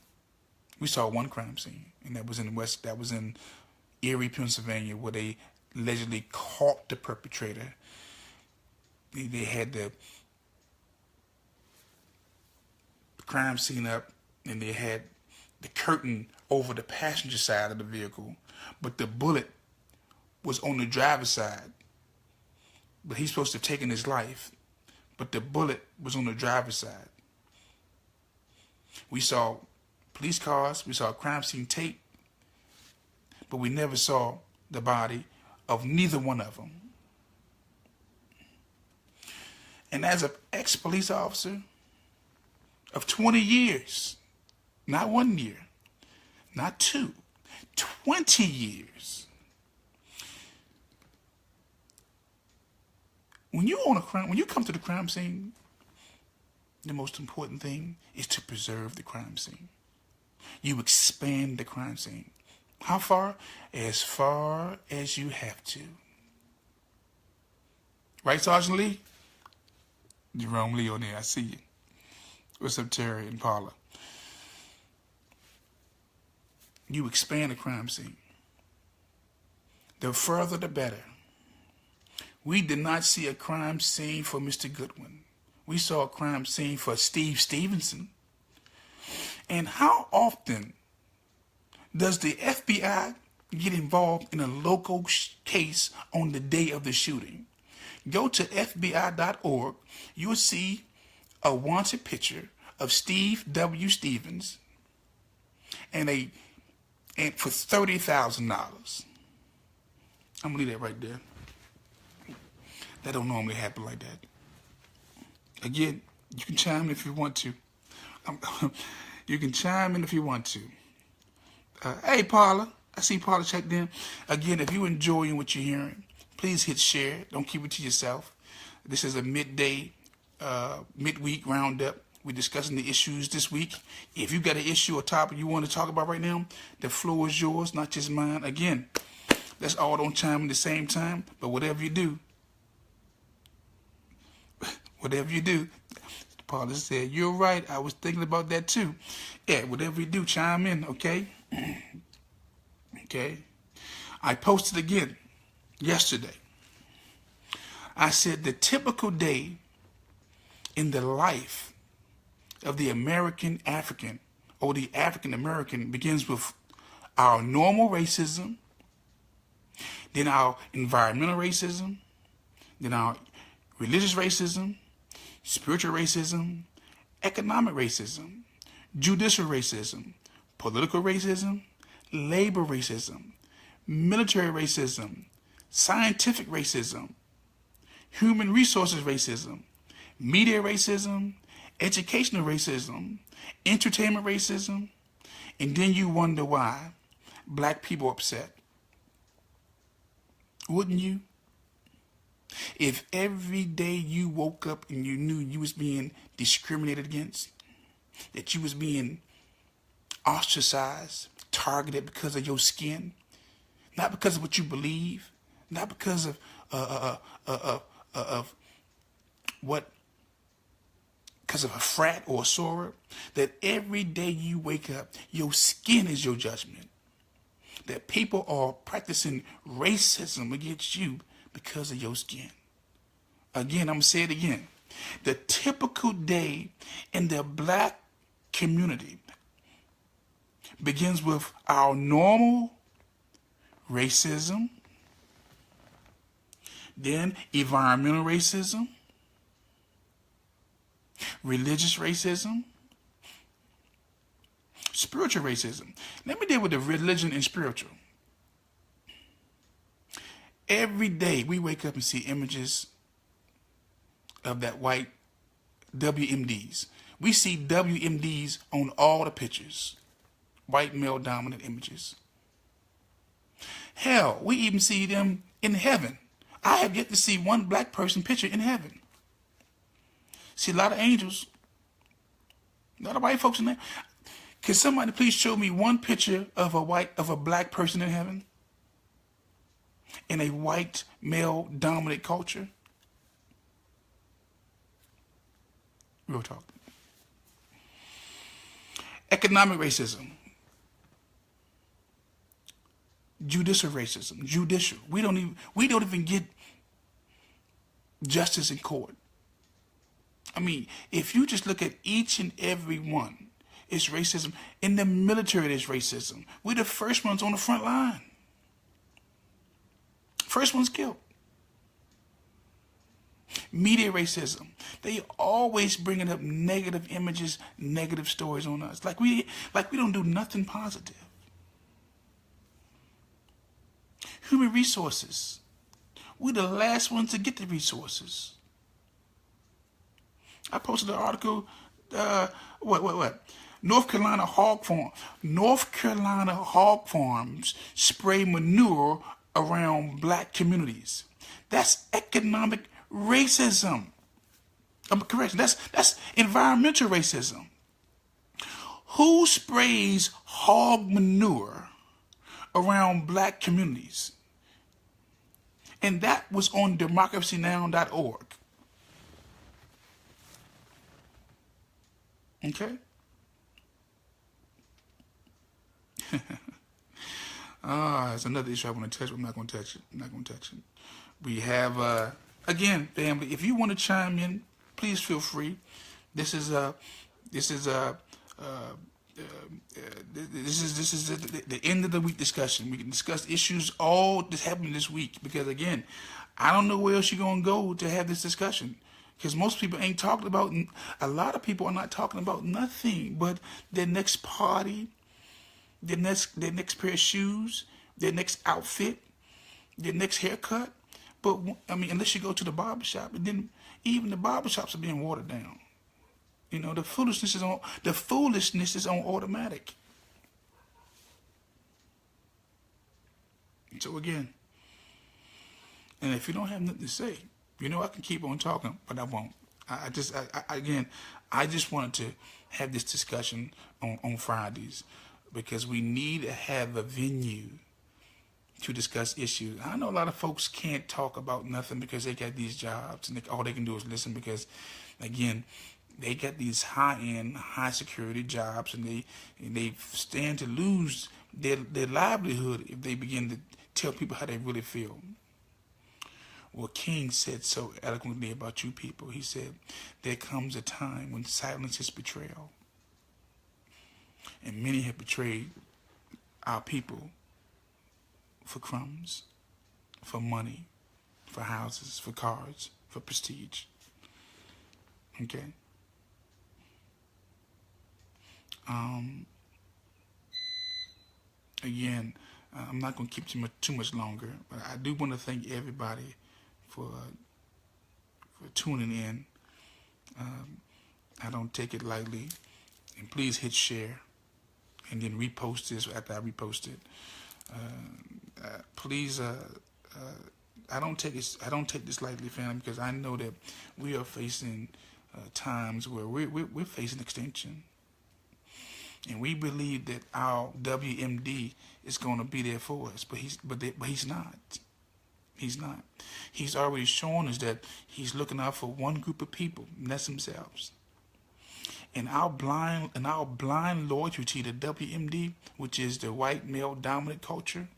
We saw one crime scene, and that was in Erie, Pennsylvania, where they allegedly caught the perpetrator. They had the crime scene up, and they had the curtain over the passenger side of the vehicle, but the bullet was on the driver's side. But he's supposed to have taken his life, but the bullet was on the driver's side. We saw police cars, we saw crime scene tape, but we never saw the body of neither one of them. And as an ex-police officer of 20 years, not 1 year, not 2, 20 years. When you come to the crime scene, the most important thing is to preserve the crime scene. You expand the crime scene. How far? As far as you have to. Right, Sergeant Lee? Jerome Lee on there, I see you. What's up, Terry and Paula? You expand the crime scene. The further, the better. We did not see a crime scene for Mr. Goodwin. we saw a crime scene for Steve Stevenson. And how often does the FBI get involved in a local case on the day of the shooting? Go to FBI.org. You'll see a wanted picture of Steve W. Stevens and for $30,000. I'm gonna leave that right there. That don't normally happen like that. Again, you can chime in if you want to. You can chime in if you want to. Hey, Paula. I see Paula checked in. Again, if you're enjoying what you're hearing, please hit share. Don't keep it to yourself. This is a midweek roundup. We're discussing the issues this week. If you got an issue or topic you want to talk about right now, the floor is yours, not just mine. Again, let's all don't chime in at the same time, but whatever you do, Paula said, you're right, I was thinking about that too. Yeah, whatever you do, chime in, okay? Okay? I posted again yesterday. I said the typical day in the life of the American African or the African American begins with our normal racism, then our environmental racism, then our religious racism, spiritual racism, economic racism, judicial racism, political racism, labor racism, military racism, scientific racism, human resources racism, media racism, educational racism, entertainment racism, and then you wonder why black people are upset. Wouldn't you? If every day you woke up and you knew you was being discriminated against, that you was being ostracized, targeted because of your skin, not because of what you believe, not because of what, because of a frat or a soror, that every day you wake up, your skin is your judgment. That people are practicing racism against you because of your skin. Again, I'm going to say it again. The typical day in the black community begins with our normal racism, then environmental racism, religious racism, spiritual racism. Let me deal with the religion and spiritual. Every day we wake up and see images of that white WMDs. We see WMDs on all the pictures. White male dominant images. Hell, we even see them in heaven. I have yet to see one black person picture in heaven. See a lot of angels, a lot of white folks in there. Can somebody please show me one picture of a black person in heaven? In a white male dominant culture? Real talk. Economic racism. Judicial racism. Judicial. We don't even get justice in court. I mean, if you just look at each and every one, it's racism. In the military, there's racism. We're the first ones on the front line. First ones killed. Media racism. They always bringing up negative images, negative stories on us. Like we don't do nothing positive. Human resources. We're the last ones to get the resources. I posted an article, North Carolina hog farm. North Carolina hog farms spray manure around black communities. That's economic racism. I'm correct. That's environmental racism. Who sprays hog manure around black communities? And that was on democracynow.org. Okay? It's another issue I want to touch, but I'm not going to touch it. We have, again, family, if you want to chime in, please feel free. This is a this is a this is the end of the week discussion. We can discuss issues all that's happening this week because again, I don't know where else you're gonna go to have this discussion. Because most people ain't talking about, a lot of people are not talking about nothing but their next party, their next pair of shoes, their next outfit, their next haircut. But I mean, unless you go to the barbershop, and then even the barbershops are being watered down. You know, the foolishness is on automatic. So again, and if you don't have nothing to say, you know I can keep on talking, but I won't. I just wanted to have this discussion on Fridays because we need to have a venue to discuss issues. I know a lot of folks can't talk about nothing because they got these jobs and all they can do is listen because, again, they got these high-end, high-security jobs and they stand to lose their livelihood if they begin to tell people how they really feel. Well, King said so eloquently about you people. He said, there comes a time when silence is betrayal. And many have betrayed our people for crumbs, for money, for houses, for cars, for prestige. Okay? Again, I'm not going to keep too much longer, but I do want to thank everybody for tuning in. I don't take it lightly, and please hit share, and then repost this after I repost it. Please, I don't take this lightly, family, because I know that we are facing times where we're facing extinction, and we believe that our WMD is going to be there for us, but he's not. He's not. He's already shown us that he's looking out for one group of people, and that's themselves. And our blind loyalty to WMD, which is the white male dominant culture.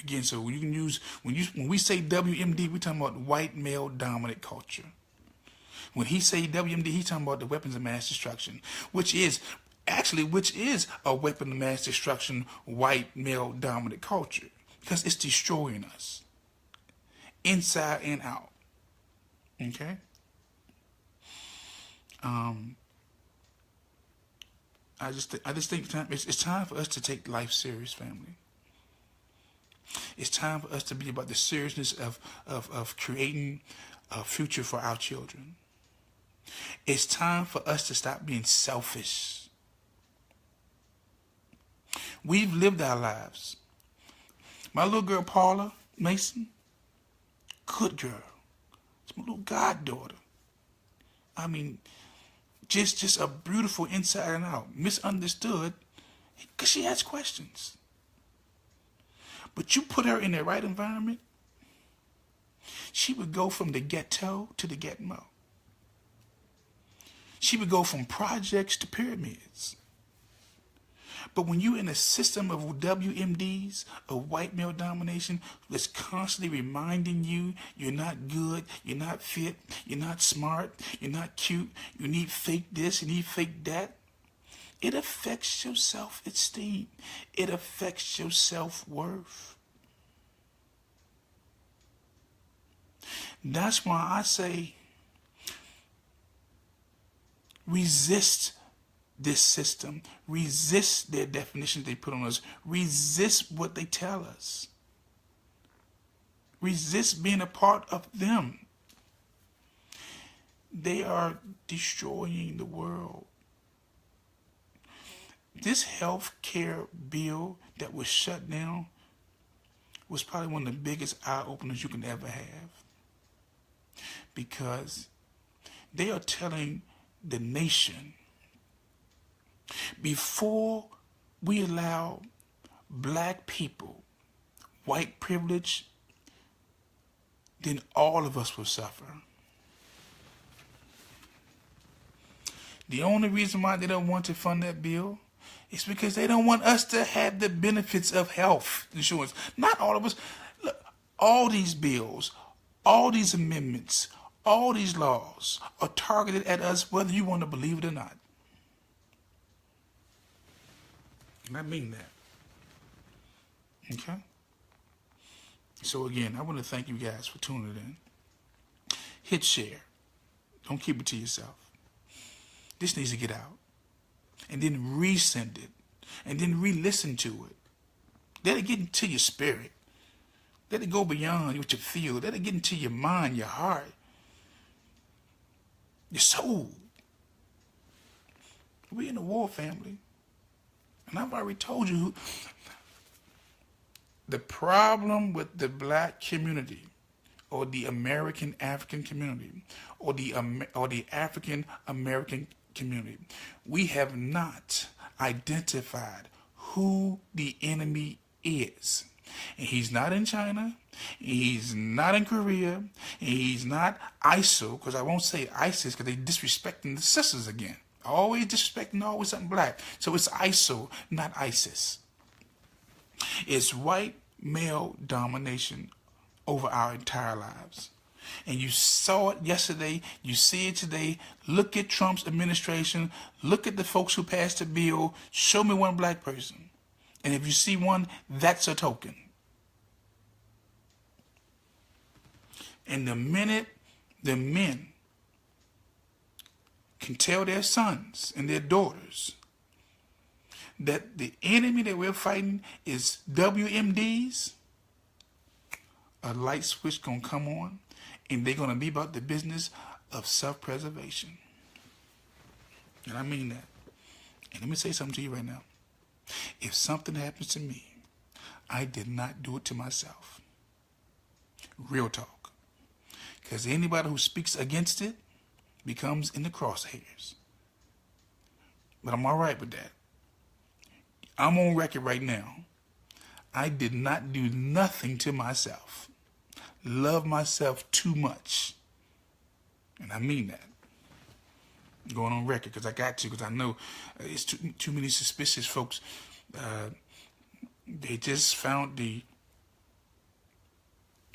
Again, so you can use when we say WMD, we're talking about white male dominant culture. When he say WMD, he's talking about the weapons of mass destruction, which is a weapon of mass destruction, white male dominant culture. Because it's destroying us, inside and out. Okay. I just think it's time for us to take life serious, family. It's time for us to be about the seriousness of creating a future for our children. It's time for us to stop being selfish. We've lived our lives. My little girl, Paula Mason, good girl. It's my little goddaughter. I mean, just a beautiful inside and out. Misunderstood because she has questions. But you put her in the right environment, she would go from the ghetto to the Gitmo. She would go from projects to pyramids. But when you're in a system of WMDs, of white male domination, that's constantly reminding you you're not good, you're not fit, you're not smart, you're not cute, you need fake this, you need fake that, it affects your self-esteem. It affects your self-worth. That's why I say resist this system. Resist their definitions they put on us. Resist what they tell us. Resist being a part of them. They are destroying the world. This health care bill that was shut down was probably one of the biggest eye-openers you can ever have. Because they are telling the nation, before we allow black people white privilege, then all of us will suffer. The only reason why they don't want to fund that bill is because they don't want us to have the benefits of health insurance. Not all of us. Look, all these bills, all these amendments, All these laws are targeted at us, whether you want to believe it or not. And I mean that. Okay? So again, I want to thank you guys for tuning in. Hit share. Don't keep it to yourself. This needs to get out. And then resend it. And then re-listen to it. Let it get into your spirit. Let it go beyond what you feel. Let it get into your mind, your heart, your soul. We're in a war, family. And I've already told you the problem with the black community, or the American African community, or the African American community. We have not identified who the enemy is. And he's not in China, he's not in Korea, and he's not ISIL, because I won't say ISIS because they're disrespecting the sisters again. Always disrespecting always something black. So it's ISIL, not ISIS. It's white male domination over our entire lives. And you saw it yesterday, you see it today. Look at Trump's administration, look at the folks who passed the bill. Show me one black person. And if you see one, that's a token. And the minute the men can tell their sons and their daughters that the enemy that we're fighting is WMDs, a light switch gonna come on, and they're gonna be about the business of self-preservation. And I mean that. And let me say something to you right now. If something happens to me, I did not do it to myself. Real talk. Because anybody who speaks against it becomes in the crosshairs. But I'm all right with that. I'm on record right now. I did not do nothing to myself. Love myself too much. And I mean that. I'm going on record because I got to, because I know it's too many suspicious folks. They just found the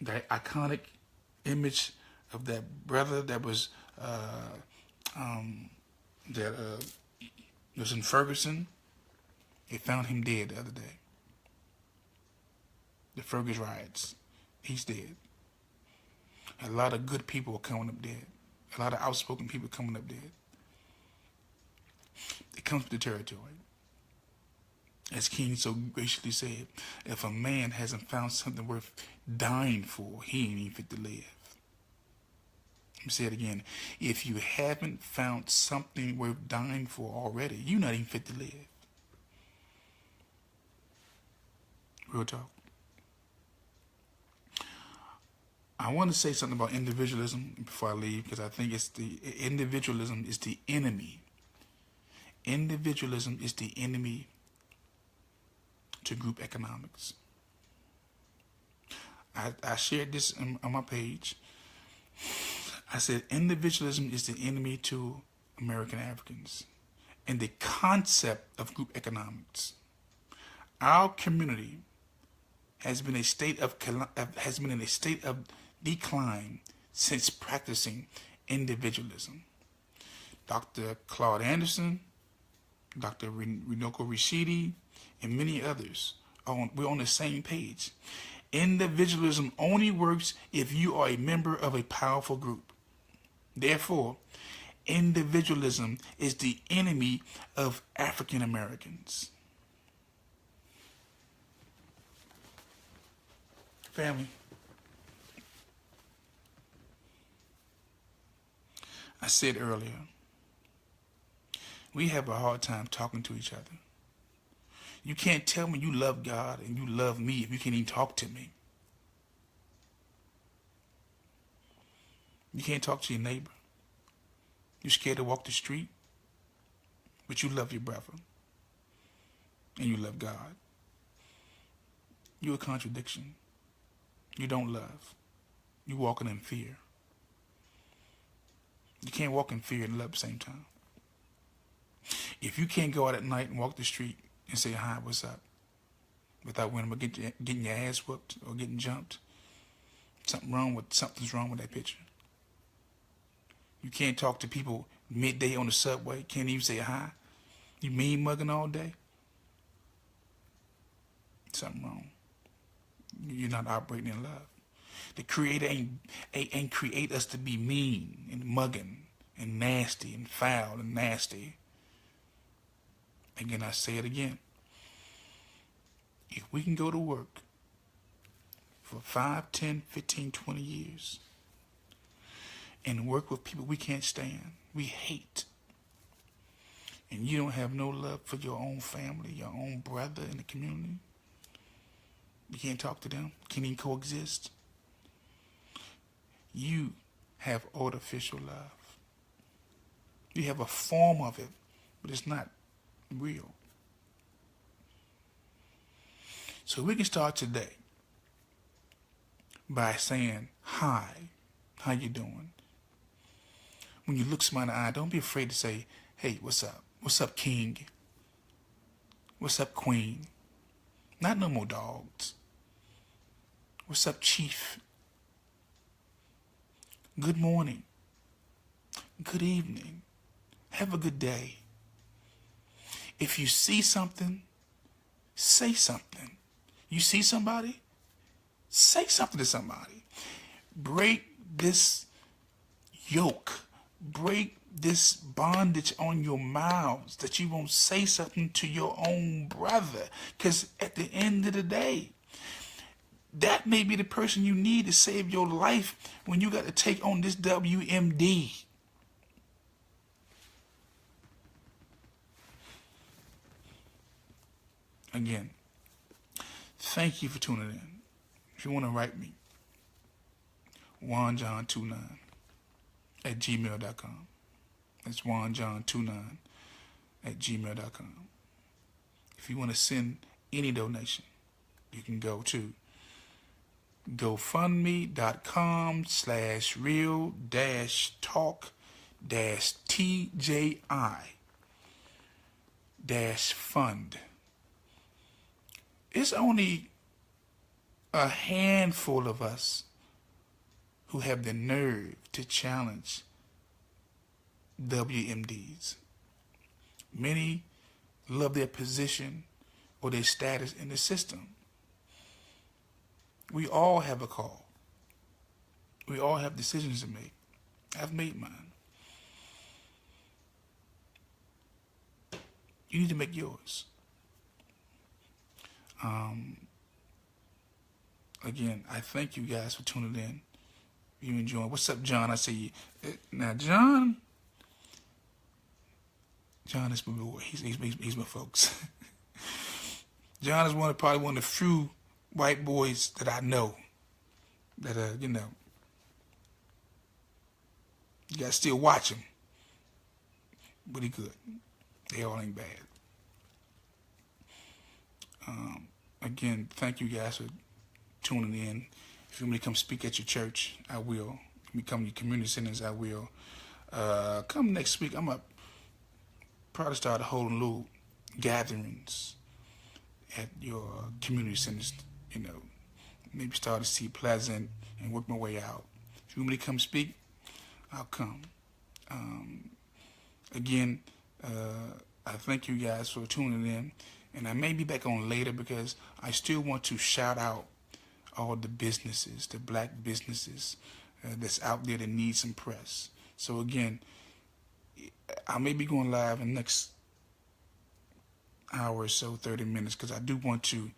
iconic image of that brother that was in Ferguson. They found him dead the other day. The Ferguson riots. He's dead. A lot of good people are coming up dead. A lot of outspoken people coming up dead. It comes with the territory. As King so graciously said, if a man hasn't found something worth dying for, he ain't even fit to live. Let me say it again. If you haven't found something worth dying for already, you're not even fit to live. Real talk. I want to say something about individualism before I leave, because I think individualism is the enemy. Individualism is the enemy to group economics. I shared this on my page. I said individualism is the enemy to American Africans and the concept of group economics. Our community has been in a state of decline since practicing individualism. Dr. Claude Anderson, Dr. Runoko Rashidi, and many others, we're on the same page. Individualism only works if you are a member of a powerful group. Therefore, individualism is the enemy of African Americans. Family, I said earlier, we have a hard time talking to each other. You can't tell me you love God and you love me if you can't even talk to me. You can't talk to your neighbor. You're scared to walk the street, but you love your brother and you love God. You're a contradiction. You don't love. You're walking in fear. You can't walk in fear and love at the same time. If you can't go out at night and walk the street and say, hi, what's up, without worrying about getting your ass whooped or getting jumped, something's wrong with that picture. You can't talk to people midday on the subway. Can't even say hi. You mean mugging all day. Something wrong. You're not operating in love. The Creator ain't create us to be mean and mugging and nasty and foul and nasty. Again, I say it again. If we can go to work for 5, 10, 15, 20 years and work with people we can't stand, we hate, and you don't have no love for your own family, your own brother in the community, you can't talk to them, can't even coexist, you have artificial love. You have a form of it, but it's not real. So we can start today by saying, hi, how you doing? When you look somebody in the eye, don't be afraid to say, hey, what's up? What's up, king? What's up, queen? Not no more dogs. What's up, chief? Good morning. Good evening. Have a good day. If you see something, say something. You see somebody? Say something to somebody. Break this yoke. Break this bondage on your mouths that you won't say something to your own brother. Because at the end of the day, that may be the person you need to save your life when you got to take on this WMD. Again, thank you for tuning in. If you want to write me, juanjohn29@gmail.com. That's juanjohn29@gmail.com. If you want to send any donation, you can go to GoFundMe.com/real-talk-TJI-fund. It's only a handful of us who have the nerve to challenge WMDs. Many love their position or their status in the system. We all have a call. We all have decisions to make. I've made mine. You need to make yours. Again, I thank you guys for tuning in. You enjoying? What's up, John? I see you. Now, John is my boy. He's my folks. John is probably one of the few white boys that I know that you gotta still watch him, but he good. They all ain't bad. Again, thank you guys for tuning in. If you want me to come speak at your church, I will. If you come to your community centers, I will. Come next week, I'm up. Probably start holding little gatherings at your community centers. Maybe start to see Pleasant and work my way out. If you want me to come speak, I'll come. Again, I thank you guys for tuning in. And I may be back on later because I still want to shout out all the businesses, the black businesses that's out there that need some press. So again, I may be going live in the next hour or so, 30 minutes, because I do want to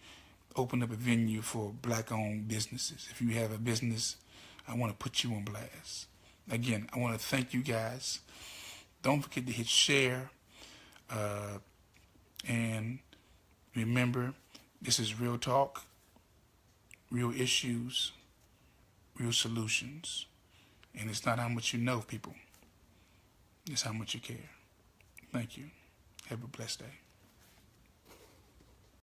open up a venue for black-owned businesses. If you have a business, I want to put you on blast. Again, I want to thank you guys. Don't forget to hit share. And remember, this is Real Talk, real issues, real solutions. And it's not how much you know, people. It's how much you care. Thank you. Have a blessed day.